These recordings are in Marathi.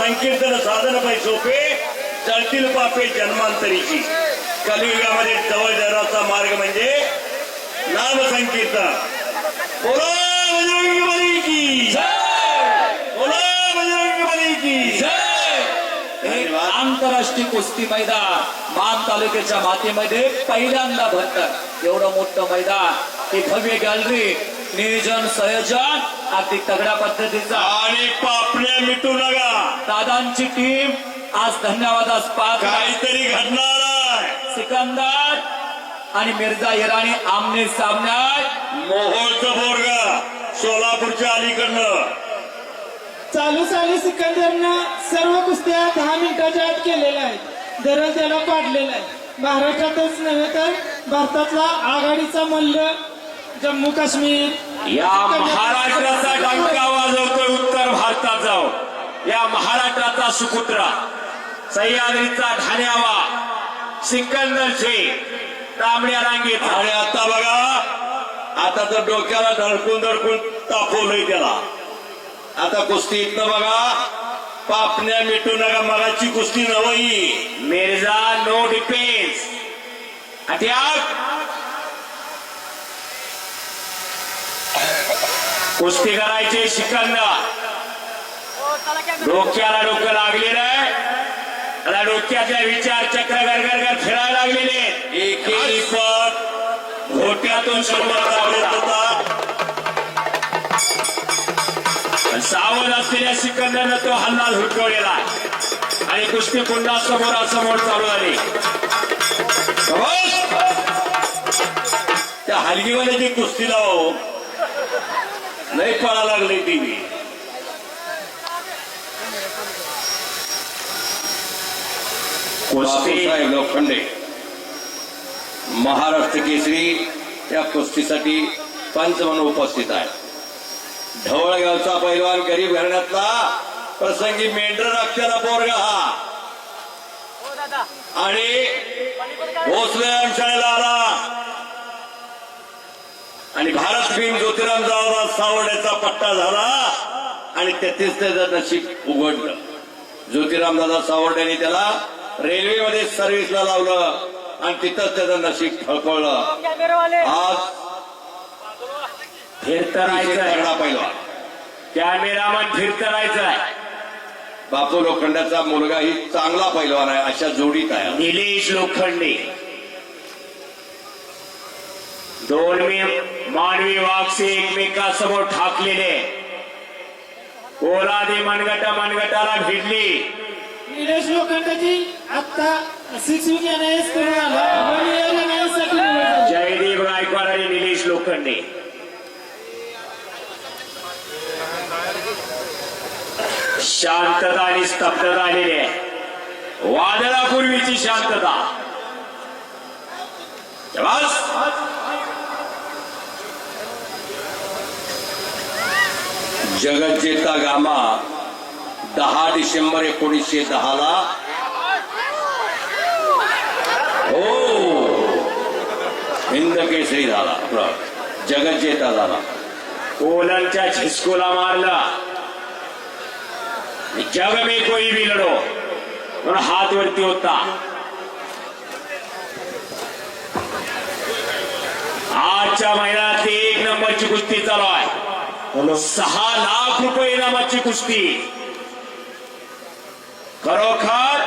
संकीर्तन साधन पै सोपे जळतील पापे जन्मांतरीची. कलियुगामध्ये जवळ जराचा मार्ग म्हणजे नाम संकीर्तन. बोला बजरंग बली की जय, बोला बजरंग बली की जय. एक आंतरराष्ट्रीय कुस्ती मैदान मान तालुक्याच्या मातीमध्ये पहिल्यांदा भरतं. एवढं मोठं मैदान, ही भव्य गॅलरी, नियोजन संयोजन अगदी तगड्या पद्धतीचा. आणि पापण्या मिटू नका. दादांची टीम आज धन्यवादास पात्र. काहीतरी घडणार आहे. सिकंदर आणि मिर्झा इराणी आमने सामन्यात. मोहोळचं बोरगा सोलापूरच्या अलीकडनं. चालू सिकंदरनं सर्व कुस्त्या 10 मिनिटाच्या आत केलेल्या आहेत. दररोज त्याला पाडलेला आहे. महाराष्ट्रातच नव्हे तर भारतातला आघाडीचा मल्ल जम्मू काश्मीर या महाराष्ट्राचा डंका वाजवतोय उत्तर भारतात जाऊ. या महाराष्ट्राचा सुपुत्रा सह्याद्रीचा ठाण्यावा सिकंदर शेख तांबड्या रांगेचा. आणि आता बघा, आता तर डोक्याला धडकून तापवलंय त्याला. आता कुस्ती इथनं बघा, पापण्या मिटू नका. मगाची कुस्ती नवई. Mirza no defence attack. कुस्ती करायचे सिकंदर. डोक्याला डोकं लागलेलं आहे. त्याला डोक्यातल्या विचार चक्र गरगर फिरायला लागलेले. एकही पद घोट्यातून सावध असलेल्या सिकंदरनं तो हल्ला हुडकवलेला आणि कुस्ती पुन्हा समोरासमोर चालू झाली. त्या हलगीवाल्याची कुस्ती लाव नाही पळा लागली टीव्ही. साहेब लोखंडे महाराष्ट्र केसरी या कुस्तीसाठी पंच म्हणून उपस्थित आहे. ढवळगावचा पैलवान गरीब घराण्यातला प्रसंगी मेंढर रक्ताचा पोरगा हा. आणि भोसले शाळेला आला आणि भारत भीम ज्योतिराम जाधव सावर्ड्याचा पट्टा झाला आणि तेथेच त्याचं नशीब उघडलं. ज्योतिरामदादा सावर्ड्याने त्याला रेल्वेमध्ये सर्व्हिसला लावलं आणि तिथंच त्याचं नशीब फळफळलं. आज फिरतरायचं पैलवान कॅमेरामन फिरतरायचं. बापू लोखंडाचा मुलगा ही चांगला पैलवान आहे. अशा जोडीत आहे निलेश लोखंडे. दोन मानवी वागसे एकमेकासमोर ठाकलेले. ओलादी मनगटाला भिडली. निलेश लोखंडाची आता 6 विन एनआयएस करून आला. जयदीप गायकवाड आणि निलेश लोखंडे. शांतता आणि स्तब्धता आलेली आहे. वादळापूर्वीची शांतता. जगज्जेता गामा 10 डिसेंबर 1910 ला हिंद केसरी झाला. जगज्जेता झाला. कोलनच्या झिस्कोला मारला. जग में कोई भी लढो म्हणून हात वरती होता. आजच्या महिन्यात 1 नंबरची कुस्ती चालू आहे. 6 लाख रुपये इनामाची कुस्ती. खरोखर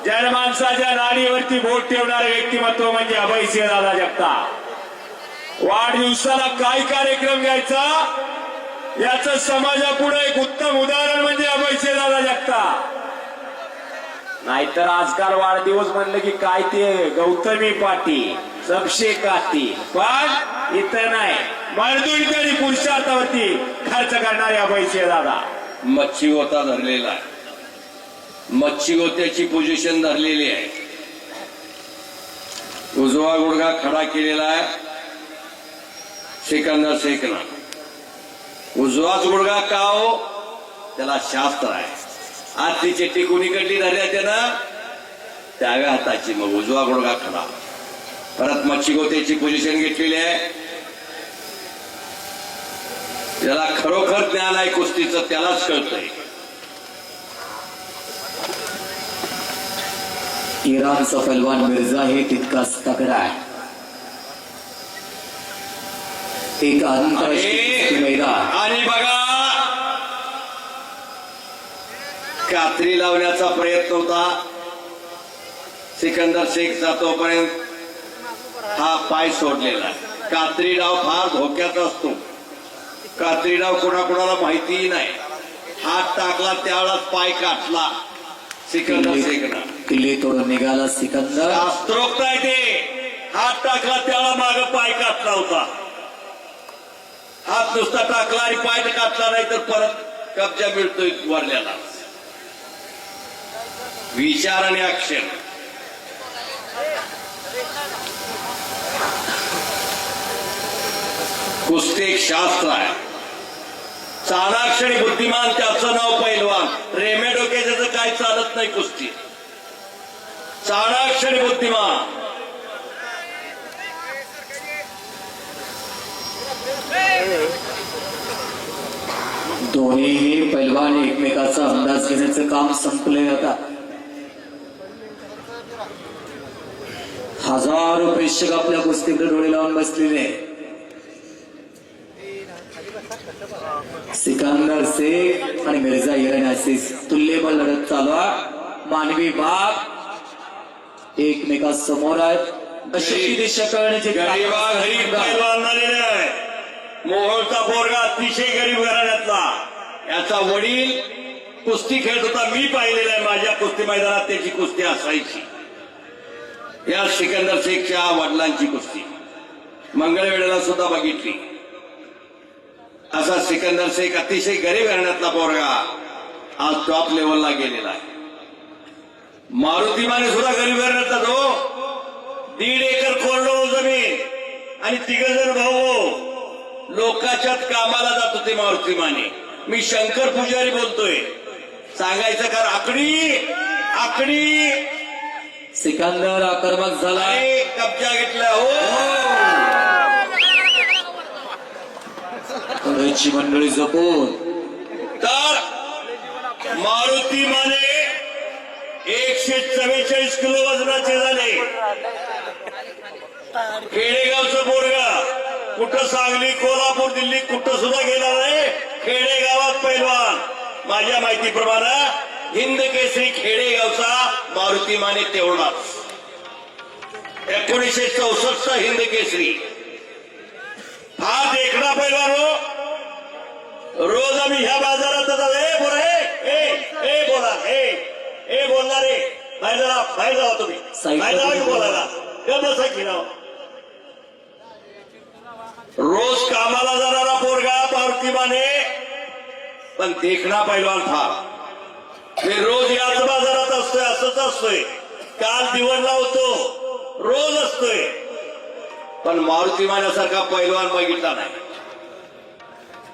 जनमानसाच्या नाडीवरती बोट ठेवणारे व्यक्तिमत्व म्हणजे अभयसिंहदादा जगताप. वाढदिवसाला काय कार्यक्रम घ्यायचा याचं समाजापुढे एक उत्तम उदाहरण म्हणजे अभयसिंहदादा जगताप. नाहीतर आजकाल वाढदिवस म्हणलं की काय ते गौतमी पाटी सबशे काती. पण इथं नाही. मर्दुलकरी पुरुषार्थावरती खर्च करणारे अभयसिंहदादा. मच्छी गोता धरलेला आहे. मच्छी गोत्याची पोझिशन धरलेली आहे. उजवा गुडघा खडा केलेला आहे सिकंदर शेखनं. उजवाच गुडघा का हो, त्याला शास्त्र आहे. आतली चेट्टी कुणीकडली धरल्या त्यानं डाव्या हाताची, मग उजवा गुडघा खडा. परत मच्छी गोत्याची पोझिशन घेतलेली आहे. ज्याला खरोखर ज्ञान आहे कुस्तीचं त्यालाच कळतंय. इराणचा पैलवान मिर्झा हे तितकाच तगडा आहे. एक आंतरराष्ट्रीय कुस्ती मैदान आणि बघा कात्री लावण्याचा प्रयत्न होता सिकंदर शेखचा, तोपर्यंत हा पाय सोडलेला आहे. कात्री डाव फार धोक्याचा असतो. कात्री डाव कोणाकोणाला माहितीही नाही. हात टाकला त्यावेळेस पाय काटला सिकंदर शेखनं. किल्ली तोडून निघाला सिकंदर. शास्त्रोक्त आहे ते. हात टाकला त्यावेळेला माग पाय काटला होता. हात नुसता टाकला आणि पाय काटला नाही तर परत कब्जा मिळतोय वरल्याला. विचार आणि ऍक्शन. कुस्ती एक शास्त्र आहे. चाणाक्ष आणि बुद्धिमान त्याचं नाव पैलवान. रेमे डोक्याचं काही चालत नाही कुस्ती. चाणाक्ष आणि बुद्धिमान. दोन्हीही पैलवान एकमेकाचा अंदाज घेण्याचं काम संपले आता. हजारो प्रेक्षक आपल्या कुस्तीकडे डोळे लावून बसलेले. सिकंदर शेख आणि मिर्झा इराणी अशी तुल्यबळ लढत चालू आहे. मानवी बाग एकमेकासमोर आहेत. कशी दिशा कळण्याची गरीबा गरीब पैलवान झालेले आहे. मोहोळचा पोरगा अतिशय गरीब घराण्यातला. याचा वडील कुस्ती खेळत होता. मी पाहिलेला आहे. माझ्या कुस्ती मैदानात त्याची कुस्ती असायची. या सिकंदर शेखच्या वडिलांची कुस्ती मंगळवेढ्याला सुद्धा बघितली. असा सिकंदर शेख अतिशय गरीब घराण्यातला पोरगा आज टॉप लेवलला गेलेला आहे. मारुती माने सुद्धा गरीब घराण्यातला तो. 1.5 एकर कोरडो जमीन आणि 3 जण भाऊ लोकांच्यात कामाला जात होते मारुती माने. मी शंकर पुजारी बोलतोय. सांगायचं कारण आकडी सिकंदर आक्रमक झाला. कब्जा घेतला. हो पुढची मंडळी जपून. तर मारुती माने 144 किलो वजनाचे झाले. खेडेगावचं पोरगा कुठं सांगली कोल्हापूर दिल्ली कुठं सुद्धा गेला नाही. खेडेगावात पैलवान. माझ्या माहितीप्रमाणे हिंद केसरी खेडेगावचा मारुती माने तेवढाच. 1964 हिंद केसरी. हा देखणा पैलवान हो. रोज आम्ही ह्या बाजारात बोला रे बाहेर जावा तुम्ही. बाहेर जावा की बोलायला. बसा की नाव. रोज कामाला जाणारा पोरगा मारुती माने पण देखणा पैलवान फार. मी रोज याच बाजारात असतोय. असंच असतोय. काल दिवणला होतो. रोज असतोय. पण मारुती मान्यासारखा पैलवान बघितला नाही.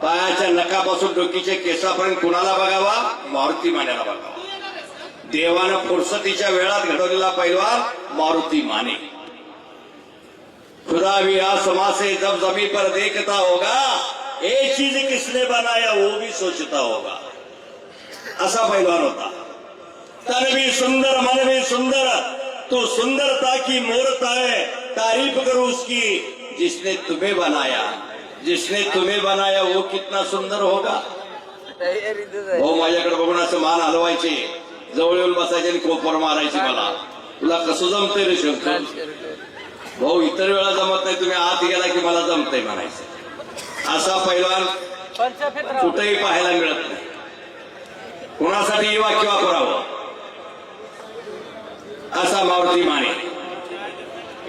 पायाच्या नखापासून डोकीच्या केसापर्यंत कुणाला बघावा? मारुती मान्याला बघावा. देवानं फुरसतीच्या वेळात घडवलेला पैलवान मारुती माने. खुदा भी आसमां से जब जमीन पर देखता होगा एक चीज किसने बनाया वो भी सोचता होगा. असा पैलवान होता. तन भी सुंदर मन भी सुंदर तो सुंदरता की मूर्त है. तारीफ करो उसकी जिसने तुम्हें बनाया. जिसने तुम्हें बनाया वो कितना सुंदर होगा. भाऊ माझ्याकडे बघून असं मान हलवायचे. जवळ येऊन बसायचे आणि कोपर मारायचे. मला तुला कसं जमतंय रे शंकर. भाऊ इतर वेळा जमत नाही. तुम्ही आत गेला की मला जमतंय म्हणायचं. असा पैलवान कुठेही पाहायला मिळत नाही. कोणासाठी हे वाक्य वापरावं. असा मारुती माने.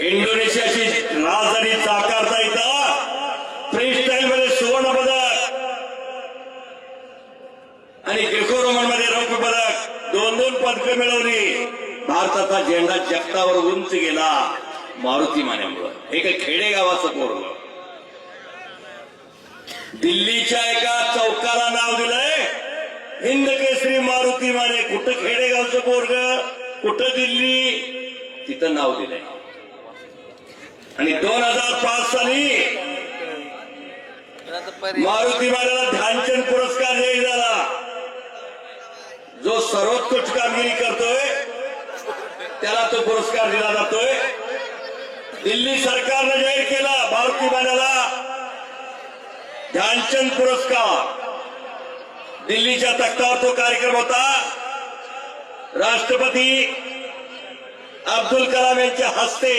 इंडोनेशियाची राजधानी जाकार्ता इथं फ्री स्टाईल मध्ये सुवर्ण पदक आणि ग्रेको रोमन मध्ये रौप्य पदक 2-2 पदकं मिळवली. भारताचा झेंडा जगतावर उंच गेला मारुती मान्यामुळं. एका खेडेगावाचं पोरगं. दिल्लीच्या एका चौकाला नाव दिलंय हिंद केसरी मारुती माने. कुठं खेडेगावचं पोरगं कुठं दिल्ली तिथं नाव दिलंय. आणि 2005 साली मारुती मानेला ध्यानचंद पुरस्कार जाहीर झाला. जो सर्वोत्कृष्ट कामगिरी करतोय त्याला तो पुरस्कार दिला जातोय. दिल्ली सरकारनं जाहीर केला मारुती मान्याला ध्यानचंद पुरस्कार. दिल्लीच्या तख्तावर तो कार्यक्रम होता. राष्ट्रपती अब्दुल कलाम यांच्या हस्ते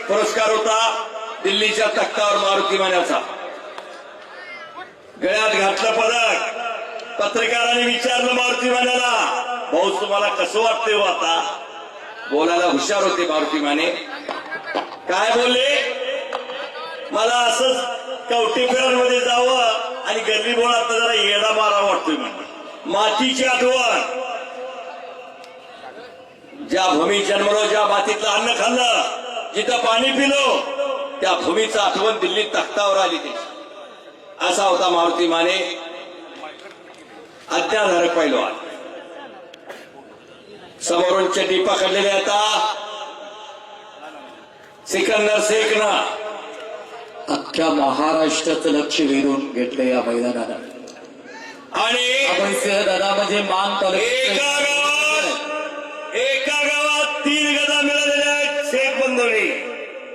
पुरस्कार होता दिल्लीच्या तख्तावर मारुती मान्याचा. गळ्यात घातलं पदक. पत्रकारांनी विचारलं मारुती मान्याला, भाऊ तुम्हाला कसं वाटतंय हो आता? बोलायला हुशार होते मारुती माने. काय बोलले? मला असंच कवटेपेरांमध्ये जावं आणि गल्ली बोळात जरा येडा मारा वाटतोय म्हणजे. मातीची आठवण. ज्या भूमी जन्मलो, ज्या मातीतलं अन्न खाल्लं, जिथं पाणी पिलो, त्या भूमीचं आठवण दिल्ली तख्तावर आली त्याची. असा होता मारुती माने, अज्ञाधारक पैलवान. समोरून चटी पकडलेले आता सिकंदर शेखनं अख्ख्या महाराष्ट्राचं लक्ष वेधून घेतलं या मैदानाला. आणि अभयसिंह दादा म्हणजे मान एका गावात 3 गदा मिळालेल्या आहेत शेख बंधूंनी.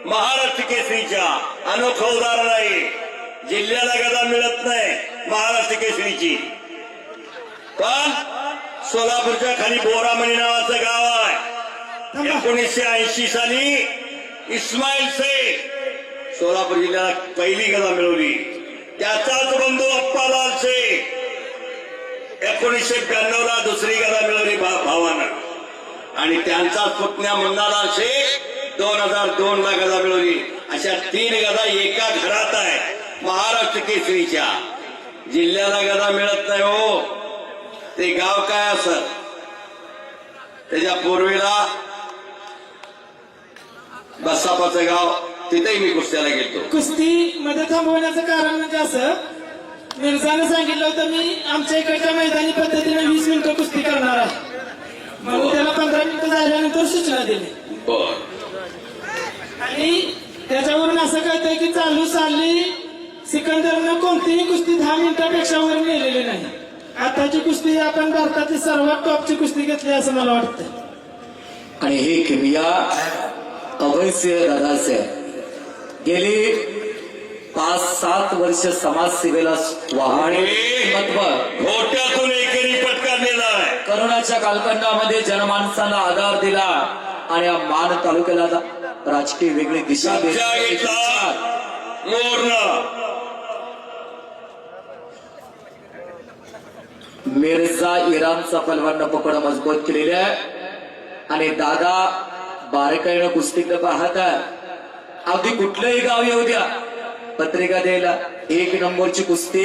महाराष्ट्र केसरीच्या अनोखं उदाहरण आहे. जिल्ह्याला गदा मिळत नाही महाराष्ट्र केसरीची, पण सोलापूरच्या खाली बोरामणी नावाचं गाव आहे. 1980 साली इस्माईल शेख सोलापूर जिल्ह्याला पहिली गदा मिळवली. त्याचाच बंधू अप्पालाल शेख 1992 ला दुसरी गदा मिळवली भावानं. आणि त्यांचाच पुतण्या मुन्नालाल शेख 2002 ला गदा मिळवली. अशा 3 गदा एका घरात आहे महाराष्ट्र केसरीच्या. जिल्ह्याला गदा मिळत नाही हो. ते गाव काय असत? त्याच्या पूर्वेला बसापाचं गाव, तिथेही मी कुस्त्याला गेलो. कुस्ती मध्ये थांबवण्याचं कारण म्हणजे असं, मिर्झाने सांगितलं होतं मी आमच्या इकडच्या मैदानी पद्धतीने 20 मिनिटं कुस्ती करणार आहे, म्हणून त्याला 15 मिनिटं झाल्यानंतर सूचना दिली. बर. आणि त्याच्यावरून असं कळतंय की चालू साली सिकंदरनं कोणतीही कुस्ती 10 मिनिटापेक्षा वर नेलेली नाही. आताची कुस्ती आपण भारताची सर्वात टॉपची कुस्ती घेतली असं मला वाटतं. आणि ही किमया अभयसिंह दादाचे गेली 5-7 वर्ष समाजसेवेला वाहणे महत्व घोट्यातून एकेरी पटकारलेला आहे. करोनाच्या कालखंडामध्ये जनमानसाला आधार दिला आणि या मान तालुक्याला राजकीय वेगळी दिशा कब्जा घेतला. मोरनं मिर्झा इराणचा पलवांना पकड मजबूत केलेली आहे. आणि दादा बारकाईनं कुस्तीकडे पाहतात. अगदी कुठलंही गाव येऊ द्या, पत्रिका द्यायला 1 नंबरची कुस्ती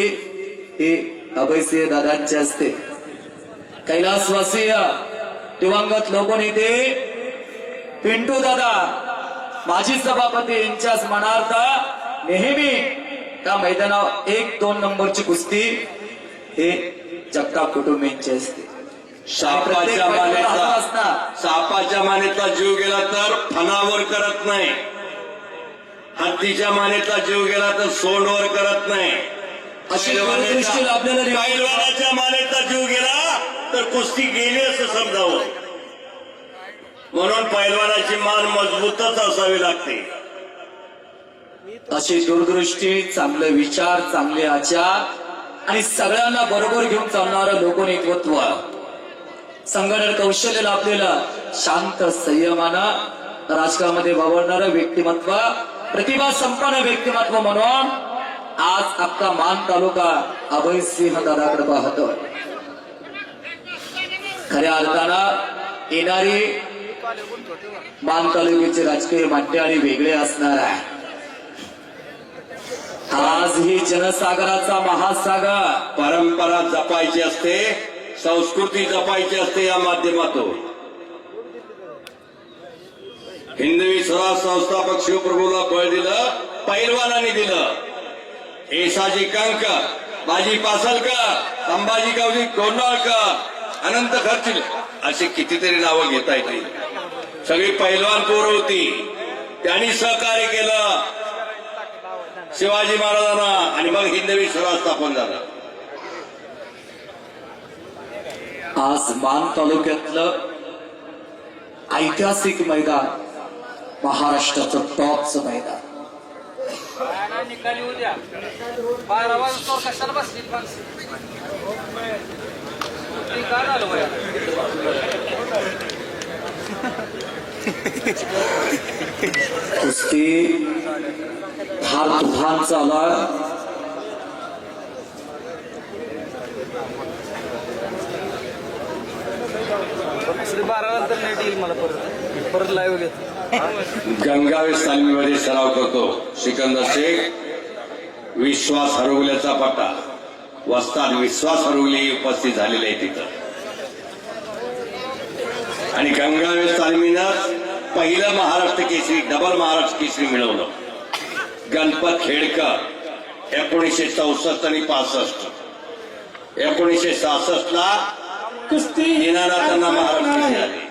ही अभयसिंह दादांची असते. कैलासवासीय दिवंगत लोकनेते पिंटू दादा माजी सभापती यांच्याच मनार्थ नेहमी त्या मैदानावर 1-2 नंबरची कुस्ती हे जगताप कुटुंबीयांची असते. सापाच्या मानेतला जीव गेला तर फणावर करत नाही. हत्तीच्या मानेतला जीव गेला तर सोंडवर करत नाही. अशी दूरदृष्टी आपल्याला पैलवानाच्या मानेतला जीव गेला तर कुस्ती गेली असं समजावं. म्हणून पैलवानाची मान मजबूतच असावी लागते. अशी दूरदृष्टी, चांगले विचार, चांगले आचार आणि सगळ्यांना बरोबर घेऊन चालणारं लोकनेतृत्व, संघटन कौशल्य लाभलेलं, शांत संयमानं राजकारणामध्ये वावरणारं व्यक्तिमत्व, प्रतिभा संपन्न व्यक्तिमत्व म्हणून आज अख्खा मान तालुका अभयसिंह दादाकडे पाहतो. खऱ्या अर्थानं येणारी मान तालुक्याचे राजकीय मांडणी वेगळे असणार आहे. आज ही जनसागराचा महासागर. परंपरा जपायची असते, संस्कृती जपायची असते. या माध्यमातून हिंदवी स्वराज संस्थापक शिवप्रभूला बळ दिलं, पैलवानांनी दिलं. येसाजी कंक, बाजी पासलकर, संभाजी गावजी गोंडाळकर, अनंत खर्चिल अशी कितीतरी नावं घेता येतील. सगळी पैलवान पोरं होती. त्यांनी सहकार्य केलं शिवाजी महाराजांना आणि मग हिंदवी स्वराज स्थापन झालं. आज मान तालुक्यातलं ऐतिहासिक मैदान, महाराष्ट्राचं टॉपचं मैदान. निकाली उद्या 12 वाजता कशाला बसली माणसं ते काय झालं बया कुस्ती फार तुफान चालू आहे. दुसरी 12 नंतर नेट येईल मला परत लाईव्ह घेत गंगावेश तालमीमध्ये सराव करतो सिकंदर शेख. विश्वास हरवल्याचा पट्टा वस्ताद विश्वास हरवली उपस्थित झालेले आहे तिथं. आणि गंगावेश तालमीनं पहिलं महाराष्ट्र केसरी डबल महाराष्ट्र केसरी मिळवलं. गणपत खेडकर 1964 आणि 65. 1966 ला कुस्ती दिनानाथांना महाराष्ट्र केसरी आले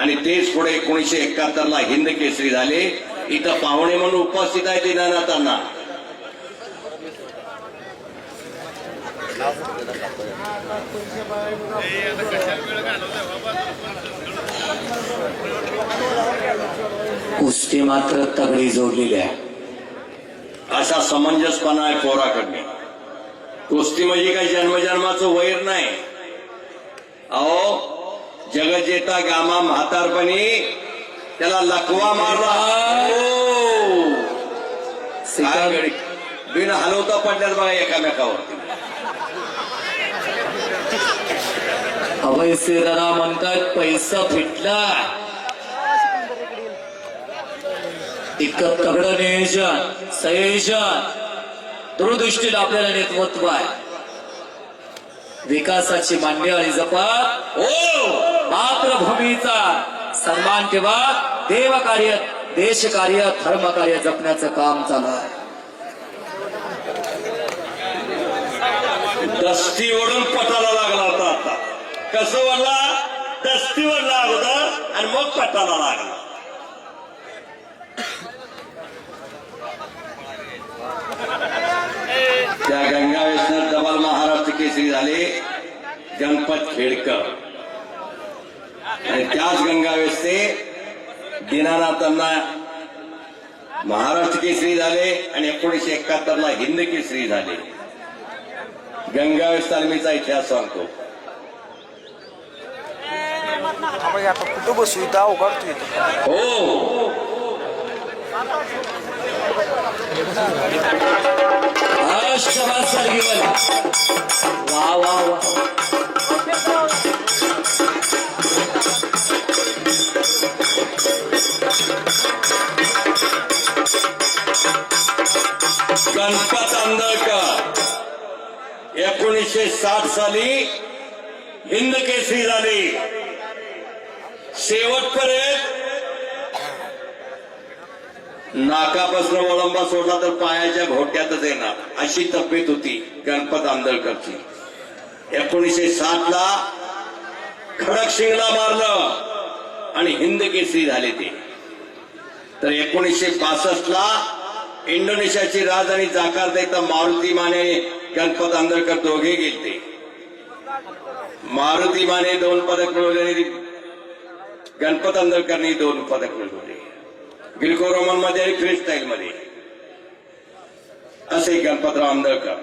आणि तेच पुढे 1971 ला हिंद केसरी झाले. इथं पाहुणे म्हणून उपस्थित आहे दिनानाथांना. कुस्ती मात्र तगडी जोडलेली आहे. असा समंजसपणा आहे पोराकडे. कुस्ती म्हणजे काही जन्मजन्माचं वैर नाही. अहो जगजेता गामा म्हातारपणी त्याला लकवा मारला. काय गडी बिन हलवता पडल्यात बघा एकामेकावरती. अभय सेराना म्हणतात पैसा फिटला. इतकं तगडं नियोजन संयोजन दूरदृष्टीला आपल्याला नेतृत्व आहे. विकासाची मांडणी जपत मातृभूमीचा सन्मान ठेवा. देवकार्य देशकार्य धर्मकार्य जपण्याचं काम चालू आहे. दस्ती ओढून पटाला लागला होता. आता कसं वरला दस्ती वरला अगोदर आणि मग पटाला लागला. त्या गंगावेशनं डबल महाराष्ट्र केसरी झाले गणपत खेडकर. आणि त्याच गंगावेशचे दिनानाथांना महाराष्ट्र केसरी झाले आणि 1971 ला हिंद केसरी झाले. गंगावेश तालमीचा इतिहास सांगतो. आता कुठं बसू इथं अवघड तू हो वा वा वा. गणपत आंदळकर 1960 साली हिंद केसरी झाले. शेवटपर्यंत नाकापासून वळंबा सोडला तर पायाच्या घोट्यातच येणार अशी तब्येत होती गणपत आंदळकरची. 1960 ला खडकसिंगला मारलं आणि हिंद केसरी झाले ते. तर 1962 ला इंडोनेशियाची राजधानी जाकार्ता इथं मारुती माने गणपत आंदळकर दोघे गेलते. मारुती माने 2 पदक मिळवले, गणपत आंदळकरनी 2 पदक मिळवले. ग्रीको रोमन मध्ये आणि फ्री स्टाईल मध्ये. असे गणपतराव आंदळकर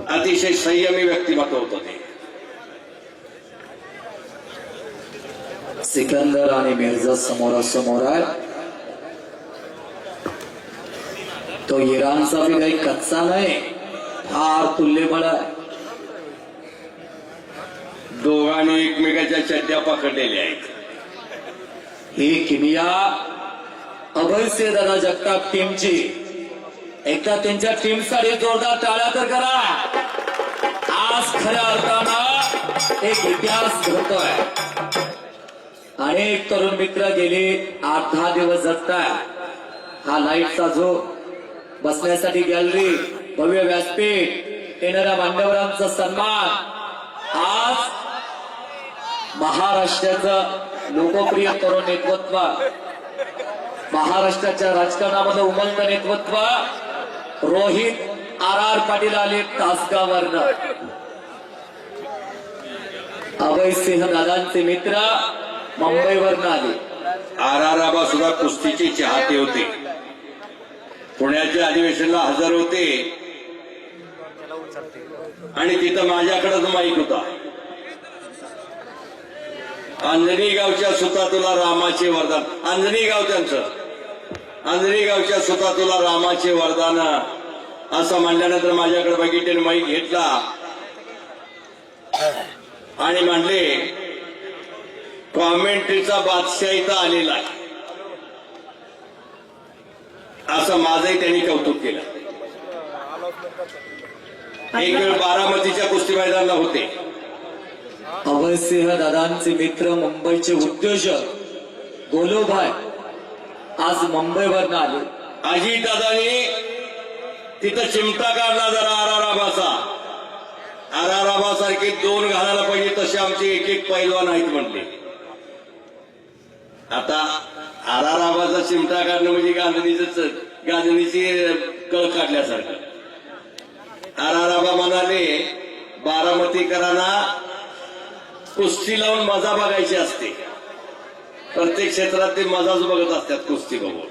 अतिशय संयमी व्यक्तिमत्व होतं ते. सिकंदर आणि मिर्झा समोरासमोर आहे. तो इराणचा बी काही कच्चा नाही, फार तुल्यबळ आहे. दोघांनी एकमेकाच्या चड्ड्या पकडलेल्या आहेत. ही किमिया अभय दादा जगताप टीमची. एकदा त्यांच्या टीमसाठी जोरदार टाळ्या तर करा. आज खऱ्या अर्थानं एक इतिहास घडतोय. अनेक तरुण मित्र गेले 8-10 दिवस जगताय. हा लाईटचा जो बसण्यासाठी गॅलरी, भव्य व्यासपीठ, येणाऱ्या मान्यवरांचा सन्मान, आज महाराष्ट्राचं लोकप्रिय तरुण नेतृत्व, महाराष्ट्राच्या राजकारणामध्ये उमलतं नेतृत्व रोहित RR पाटील आले तासगाववरनं. अभयसिंह दादांचे मित्र मुंबईवरनं आले. RR आबा सुद्धा कुस्तीचे चाहते होते. पुण्याच्या अधिवेशनाला हजर होते आणि तिथं माझ्याकडेच माईक होता. अंजनी गावच्या सुता तुला रामाचे वरदान. अंजनी गाव त्यांचं. अंजनी गावच्या सुता तुला रामाचे वरदान असं म्हणल्यानंतर माझ्याकडे बघितले, माईक घेतला आणि म्हणले कॉमेंट्रीचा बादशाह इथं आलेला आहे. असं माझंही त्यांनी कौतुक केलं. एक वेळ बारामतीच्या कुस्ती मैदानाला होते. अभयसिंह दादांचे मित्र मुंबईचे उद्योजक गोलोभाई आज मुंबईवरनं आले. अजित दादानी तिथं चिमटा काढला जरा आराराबाचा. आराराबासारखे दोन घालायला पाहिजे तसे आमचे एक एक पैलवान आहेत म्हणले. आता आराराबाचा चिमटा काढणं म्हणजे गांधणीची कळ काढल्यासारखं. आराराबा म्हणाले बारामतीकरांना कुस्ती लावून मजा बघायची असते. प्रत्येक क्षेत्रात ते मजाच बघत असतात कुस्ती बघून,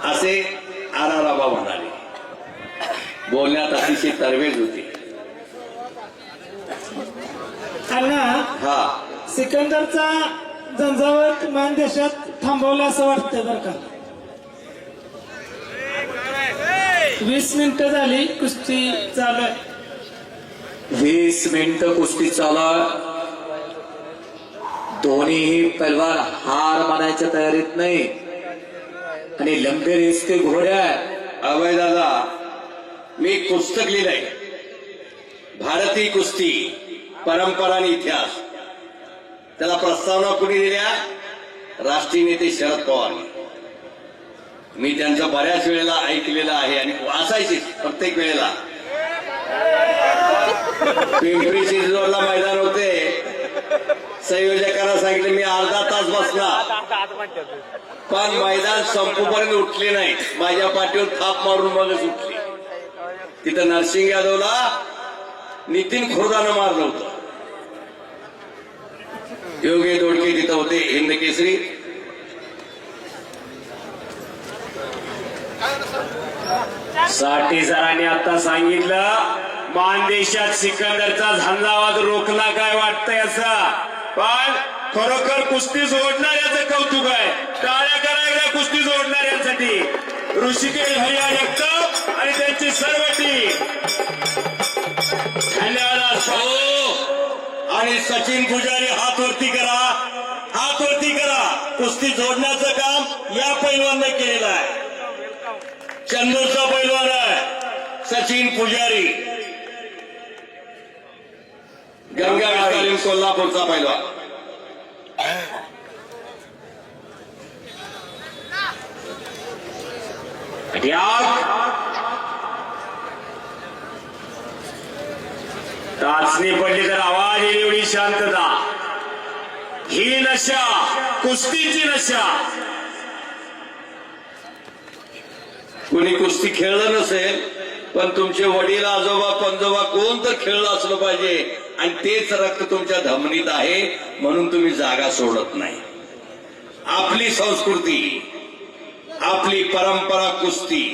असे आराराबा म्हणाले. बोलण्यात अतिशय तरवेज होती. अण्णा, हा, सिकंदरचा झंझावत मान देशात थांबवला असं वाटतं बरं का. 20 मिनिटं झाली कुस्ती चालू आहे. 20 मिनिटं कुस्ती चालू आहे. दोन्हीही पैलवान हार मानायच्या तयारीत नाही आणि लंबे रेसते घोड्या. अभय दादा, मी एक पुस्तक लिहिलंय, भारतीय कुस्ती परंपरा आणि इतिहास. त्याला प्रस्तावना कुणी दिल्या? राष्ट्रीय नेते शरद पवार. मी त्यांचा बऱ्याच वेळेला ऐकलेला आहे आणि वाचायचे प्रत्येक वेळेला. पिंपरी चिंचवडला मैदान होते. संयोजकांना सांगितलं मी अर्धा तास बसला, पण मैदान संपूपर्यंत उठले नाही. माझ्या पाठीवर थाप मारून मगच उठले. तिथं नरसिंग यादवला नितीन खुर्दानं मारलं होतं. योगे दोडके तिथं होते, हिंद केसरी. साठी सरांनी आता सांगितलं मानदेशात सिकंदरचा झंझावात रोखला. काय वाटतंय असं? पण खरोखर कुस्ती जोडणाऱ्याचं कौतुक आहे. टाळ्या करायला कुस्ती जोडणाऱ्यांसाठी. ऋषिकेश भैया जगताप आणि त्यांची सर्व टीम. धन्यवाद असतो. आणि सचिन पुजारी हात वरती करा, हात वरती करा. कुस्ती जोडण्याचं काम या पैलवानने केलेलं आहे. चंदूरचा पैलवान आहे सचिन पुजारी. गंगा विस्तारीन कोल्हापूरचा पैलवान. टाचणी पडली तर आवाज येईल एवढी शांतता. ही नशा, कुस्तीची नशा. कुणी कुस्ती खेळलं नसेल, पण तुमचे वडील आजोबा पंजोबा कोण तर खेळलं असलं पाहिजे आणि तेच रक्त तुमच्या धमनीत आहे म्हणून तुम्ही जागा सोडत नाही. आपली संस्कृती, आपली परंपरा कुस्ती.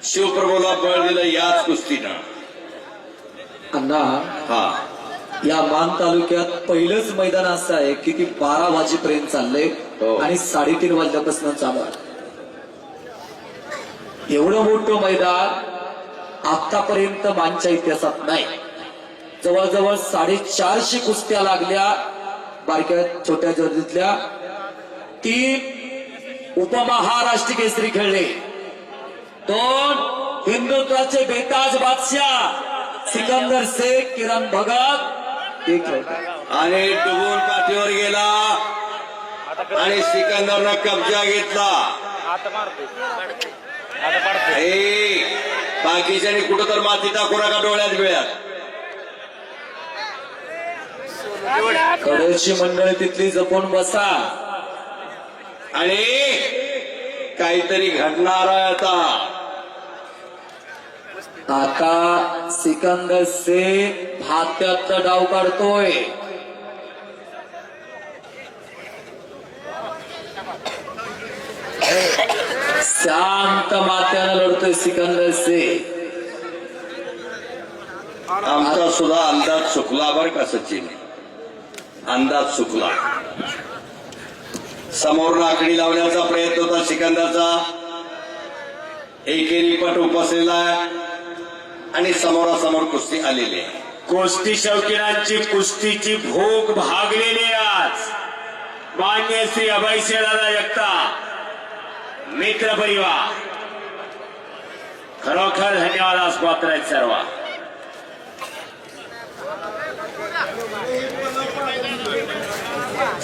शिवप्रभूला बळ दिलं याच कुस्तीनं. अण्णा, हा, या मान तालुक्यात पहिलंच मैदान असं आहे की ती 12 वाजेपर्यंत चाललंय हो. आणि 3:30 वाजल्यापासून चालू आहे. एवढं मोठं मैदान आतापर्यंत मानच्या इतिहासात नाही. जवळजवळ 450 कुस्त्या लागल्या बारक्या छोट्या जर्दीतल्या. 3 उपमहाराष्ट्र केसरी खेळले. 2 हिंदुत्वाचे बेताज बादशाह सिकंदर शेख, किरण भगत एक आणि डुबून पाठीवर गेला आणि सिकंदरनं कब्जा घेतला. बाकीच्यानी कुठं तर माती टाकू नका डोळ्यात बिळ्यात. कडेची मंडळी तिथली जपून बसा. आणि काहीतरी घडणार आहे आता. आता सिकंदर से भात्याचा डाव काढतोय. शांत मात्यानं लढतोय सिकंदर से. आमचा सुद्धा अंदाज चुकला बरं का सचिन, अंदाज चुकला. समोर आकडी लावण्याचा प्रयत्न होता सिकंदरचा, एकेरी पट उपसलेला आहे आणि समोरासमोर कुस्ती आलेली आहे. कुस्ती शौकीनांची कुस्तीची भूक भागलेली आहे आज. मान्य श्री अभयसिंहदादा जगताप मित्र परिवार खरोखर धन्यवादास पात्र आहेत सर्व.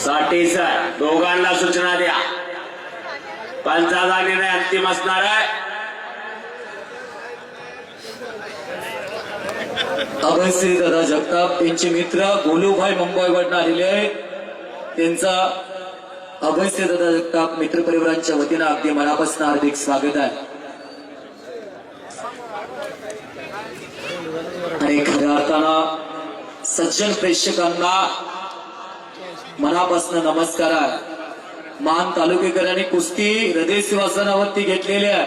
साठी सर दोघांना सूचना द्या. पंचाचा निर्णय अंतिम असणार आहे. अभयश्री दादा जगताप त्यांचे मित्र गोलूभाई मुंबईवरून आलेले आहे. त्यांचा अभयश्री दादा जगताप मित्र परिवारांच्या वतीनं अगदी मनापासून हार्दिक स्वागत आहे. आणि खऱ्या अर्थानं सज्जन प्रेक्षकांना मनापासून नमस्कार आहे. मान तालुकेकरांनी कुस्ती हृदय सिंहासनावरती घेतलेली आहे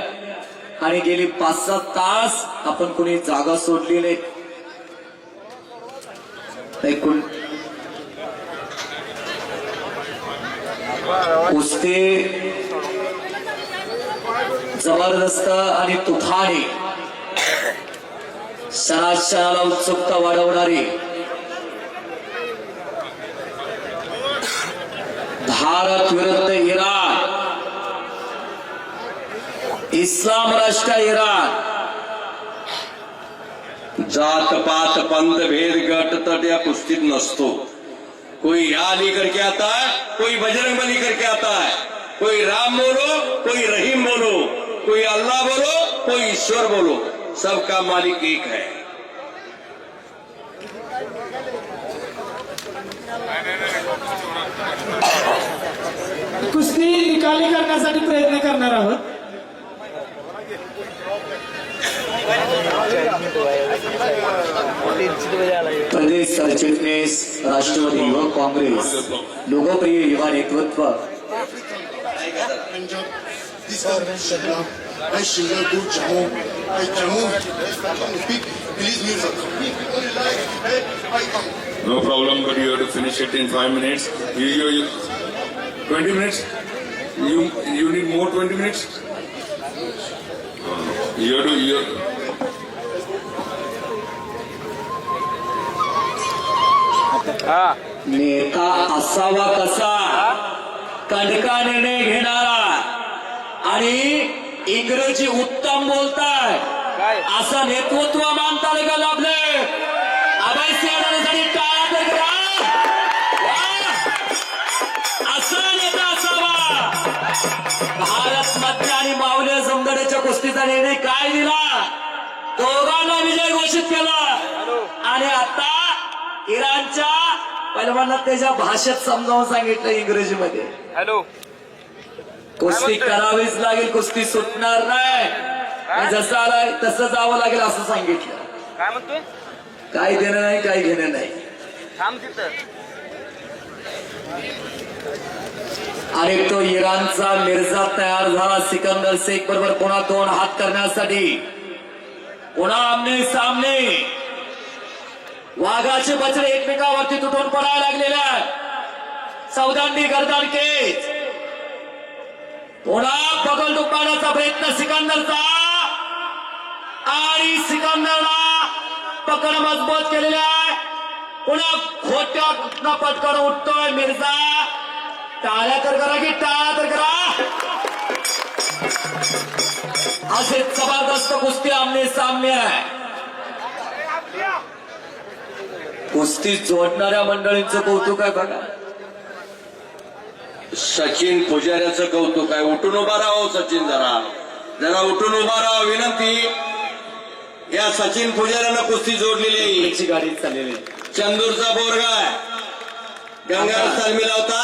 आणि गेली 5-7 तास आपण कोणी जागा सोडली नाही. कुस्ती जबरदस्त आणि तुफानी, क्षणाक्षणाला उत्सुकता वाढवणारी, भारत विरुद्ध इराण, इस्लाम राष्ट्र इराण. जात पात पंथ भेद गट तट या कुस्तीत नसतो. कोई या अली करके आता है, कोई बजरंग बली करके आता है, कोई राम बोलो, कोई रहीम बोलो, कोई अल्लाह बोलो, कोई ईश्वर बोलो, सबका मालिक एक है. कुस्ती निकाली करण्यासाठी प्रयत्न करणार आहोत. प्रदेश सरचिटणीस राष्ट्रवादी युवक काँग्रेस लोकप्रिय युवा नेतृत्व. No problem, but you have to finish it in 5 minutes. You 20 minutes? You need more 20 minutes? You have to, नेता असावा कसा, कंडका निर्णय घेणारा आणि इंग्रजी उत्तम बोलताय असं नेतृत्व मानता का लाभले. अभयसिंहसाठी टाळा तर करा. असा नेता असावा. भारत मध्य आणि मावले समगड्याच्या कुस्तीचा निर्णय काय दिला, दोघांना विजय घोषित केला आणि आता इराणच्या पहिलवानांना त्याच्या भाषेत समजावून सांगितलं इंग्रजीमध्ये. हॅलो, कुस्ती करावीच लागेल, कुस्ती सुटणार नाही, जसं आलाय तसं जावं लागेल असं सांगितलं. काय म्हणतोय? काय देणं नाही, काय घेणं नाही. थांब तिथं. आणि तो इराणचा मिर्झा तयार झाला सिकंदर शेख बरोबर पुन्हा 2 हात करण्यासाठी. पुन्हा आमने सामने वाघाचे बछडे एकमेकावरती तुटून पडायला लागलेले आहेत. सौदांडी गर्दन केज. पुन्हा बगल दुखण्याचा प्रयत्न सिकंदरचा आणि सिकंदरला पकड मजबूत केलेली आहे. पुन्हा खोट्या पटकन उठतोय मिर्झा. टाळ्या तर करा की टाळ्या तर करा. असे जबरदस्त कुस्ती आमने सामने आहे. कुस्ती जोडणाऱ्या मंडळींचं कौतुक आहे बघा. सचिन पुजाऱ्याचं कौतुक आहे. उठून उभा राहा सचिन, जरा जरा उठून उभा राहा विनंती. या सचिन पुजाऱ्यानं कुस्ती जोडलेली आहे. याची गाडी चाललेली आहे. चंदूरचा बोरगा आहे, गंगाराम तालमीला होता.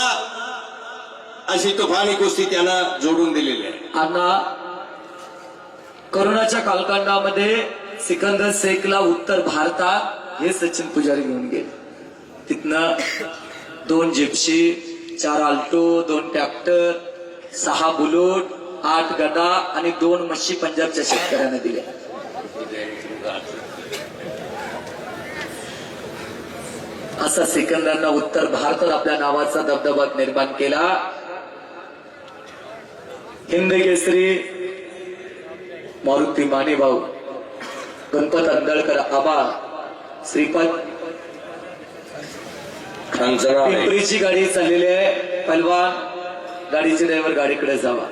अशी तुफानी कुस्ती त्यानं जोडून दिलेली आहे. अण्णा, करोनाच्या कालखंडामध्ये सिकंदर शेखला उत्तर भारतात हे सचिन पुजारी घेऊन गेले. तिथनं 2 जिप्सी, 4 आल्टो, 2 ट्रॅक्टर, 6 बुलेट, 8 गदा आणि 2 म्हशी पंजाबच्या शेतकऱ्यांना दिल्या. असा सिकंदरनं उत्तर भारतात आपल्या नावाचा दबदबा निर्माण केला. हिंद केसरी मारुती माने भाऊ, गणपत अंदळकर आबा, श्रीपाद पिंपरीची गाडी चाललेली आहे. पहलवान गाडीचे ड्रायव्हर गाडीकडे जावा.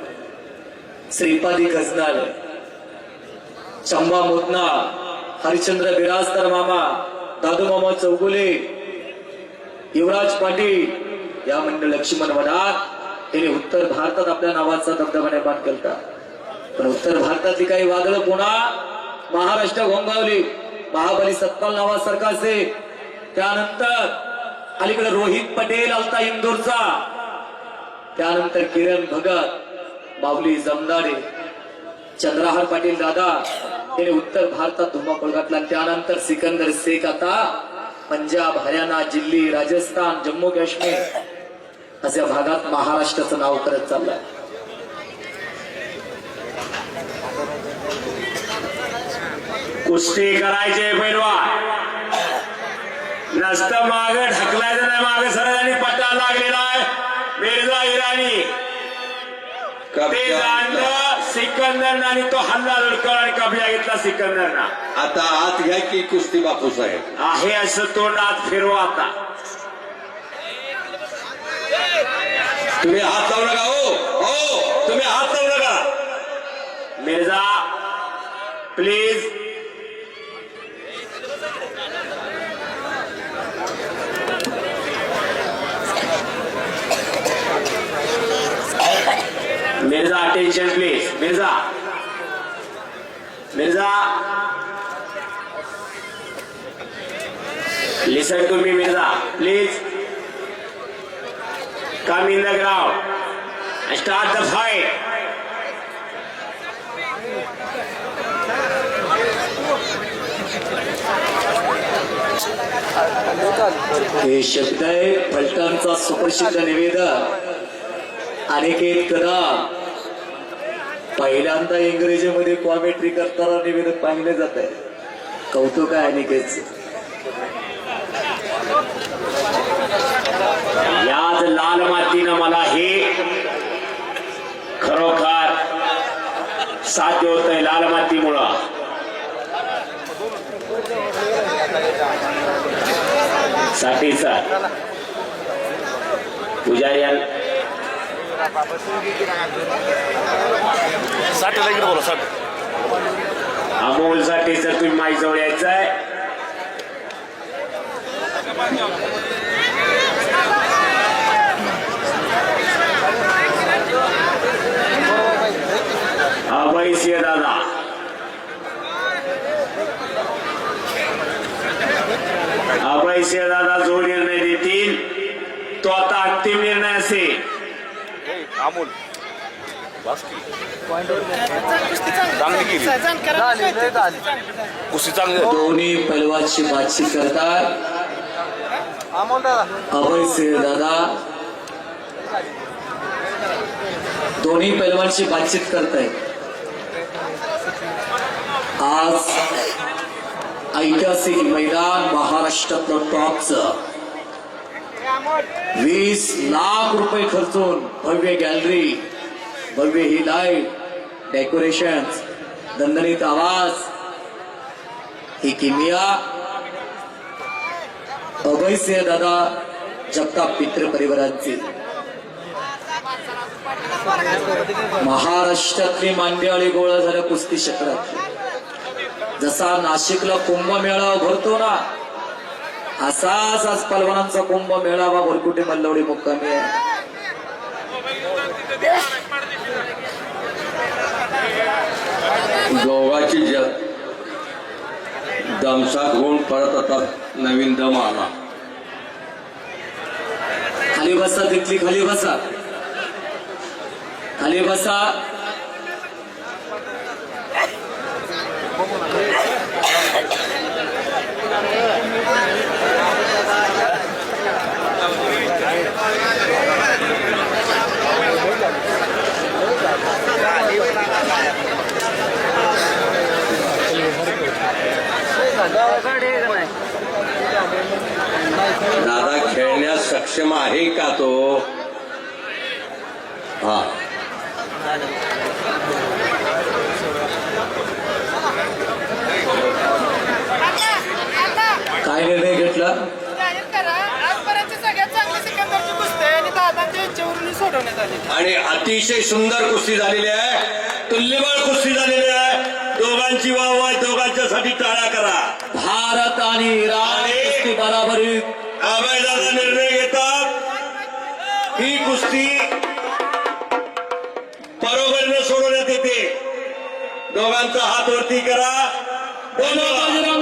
श्रीपादी गजनाल, चंबा मोतना, हरिश्चंद्र बिराजदार मामा, दादू मामा चौगुले, युवराज पाटील या मंडळ लक्ष्मण वडार यांनी उत्तर भारतात आपल्या नावाचा दबदबा निर्माण केला. पण उत्तर भारतातली काही वादळ पुन्हा महाराष्ट्र घोंगावली. महाबली सत्पाल नावासारखा असेल. त्यानंतर अलीकडे रोहित पटेल आलता इंदोरचा. त्यानंतर किरण भगत, बावली जमदाडे, चंद्रहार पाटील दादा यांनी उत्तर भारतात धुमाकूळ घातला. त्यानंतर सिकंदर शेख आता पंजाब, हरियाणा, दिल्ली, राजस्थान, जम्मू काश्मीर अशा भागात महाराष्ट्राचं नाव करत चाललंय. कुस्ती करायचे पैलवान नसतं माग ढकलायचं नाही. माग सरळ पट्टा लागलेला आहे. मिर्झा इराणी ते जाणलं सिकंदरनं आणि तो हल्ला लढकवला आणि कब्जा घेतला सिकंदरना. आता आत घ्या की कुस्ती बापू साहेब आहे असं तोंड आत फिरवा. आता तुम्ही हात लावू नका. हो तुम्ही हात लावू नका. Mirza please. Mirza attention please. Mirza listen to me. Mirza please come in the ground and start the fight. हे शब्द आहे फलटणचा सुप्रसिद्ध निवेदक अनिकेत कदम. पहिल्यांदा इंग्रजीमध्ये कॉमेंट्री करताना निवेदक पाहिले जात आहे. कौतुक आहे अनिकेतचं. याच लाल मातीनं मला हे खरोखर साध्य होत आहे. लाल मातीमुळं साठीचा पुजारी अमोल साठी जर तुम्ही माझ्याजवळ यायचं आहे. अभयसिंह दादा जो निर्णय देतील तो आता अंतिम निर्णय असेल. अमोल दोन्ही पैलवानशी बातचीत करतात. अभयसिंह दादा दोन्ही पैलवानशी बातचीत करतायत. आज ऐतिहासिक मैदान महाराष्ट्रातलं टॉपचं 20 लाख रुपये खर्चून भव्य गॅलरी, भव्य ही लाईट डेकोरेशन, दणदणीत आवाज, ही किमिया अभयसिंह दादा जगताप मित्र परिवारांची. महाराष्ट्रातली मांडियाळी गोळा झाल्या कुस्ती क्षेत्रात. जसा नाशिकला कुंभमेळा भरतो ना, असाच आज पलवानांचा कुंभमेळावा भरकुटे मल्लवडी मुक्कामी आहे. दोघाची दमसात होऊन परत आता नवीन दम आला. खाली बसा, तिथली खाली बसा, खाली बसा. आहे का तो? हा काय निर्णय घेतला? जाहीर करा आजपर्यंत सगळ्यात चांगली सिकंदरची कुस्ती आहे आणि दादांच्या इच्छेवरून सोडवण्यात आली. आणि अतिशय सुंदर कुस्ती झालेली आहे, तुल्यबळ कुस्ती झालेली आहे. दोघांची वाह दोघांच्यासाठी टाळ्या करा. भारत आणि इराण कुस्ती बराबरी. अभयदादा निर्णय घेतात ही कुस्ती बरोबरीने सोडवण्यात येते. दोघांचा हात वरती करा. बोलो बजरंग